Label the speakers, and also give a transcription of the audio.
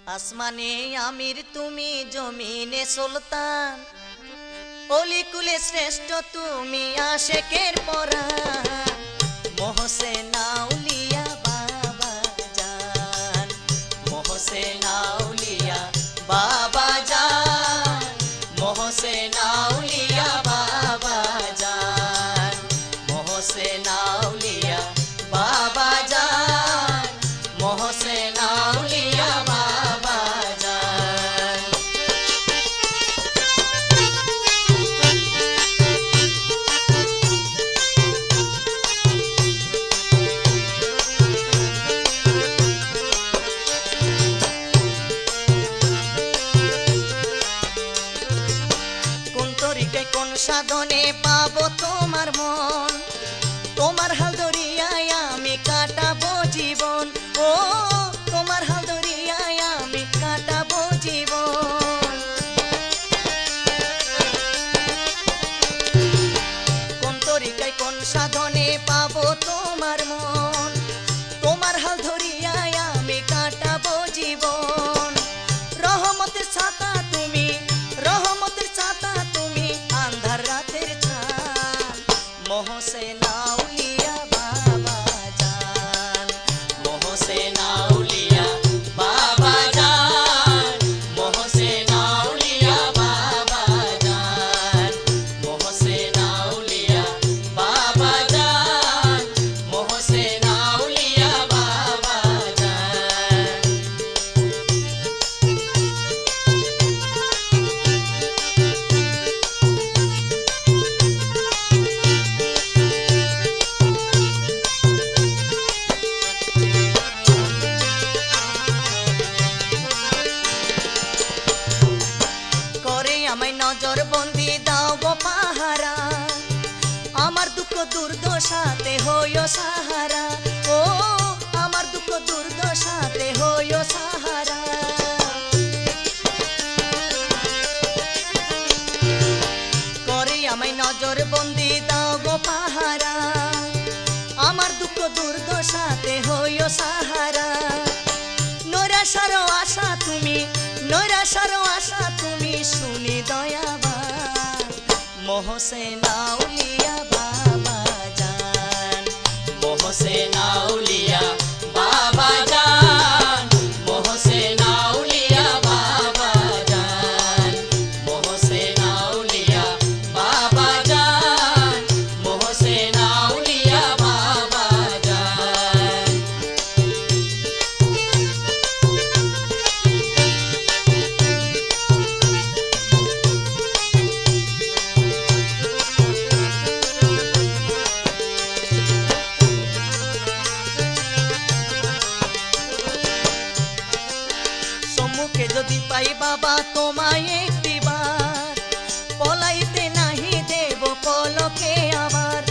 Speaker 1: আসমানে আমির তুমি জমিনে সুলতান, অলিকুলে শ্রেষ্ঠ তুমি আশেকের পরাণ। মোহসেন আউলিয়া বাবা জান, মোহসেন আউলিয়া বাবা জান, মোহসেন আউলিয়া বাবা জান, মোহসেন আউলিয়া বাবা জান, মোহসেন আউলিয়া বাবা জান। কোন তরিকায় কোন সাধনে পাবো তোমার মন, তোমার হাল ধরিয়ায় আমি কাটাবো জীবন। ও তোমার হাল ধরিয়ায় আমি কাটাবো জীবন। কোন তরিকায় কোন সাধনে পাবো তোমার মন, তোমার হাল ধরিয়ায় আমি কাটাবো জীবন। রহমতের ছাতা তুমি, রহমতের ছাতা তুমি, আন্ধার রাতের ছান। মোহসেন আউলিয়া বাবা জান, মোহসেন আউলিয়া বাবা জান, মোহসেন আউলিয়া বাবা জান, মোহসেন আউলিয়া বাবা জান, মোহসেন আউলিয়া বাবা জান। করে আমায় নজর বন্দি দাও গো পাহারা, আমার দুঃখ দুর্দশাতে হইও সাহারা। ও আমার দুঃখ দুর্দশাতে হইও সাহারা। করে আমায় নজর বন্দি দাও গো পাহারা, আমার দুঃখ দুর্দশাতে হইও সাহারা। নৈরাশার আশা তুমি, নৈরাশার আশা তুমি, শুনি দয়াবান। মোহসেন আউলিয়া বাবা জান, মোহসেন আউলিয়া বাবা জান, মোহসেন আউলিয়া বাবা জান, মোহসেন আউলিয়া বাবা জান, মোহসেন আউলিয়া বাবা জান। সম্মুখে যদি পাই বাবা তোমায় একটিবার, পলাইতে নাহি দেব পলকে আবার।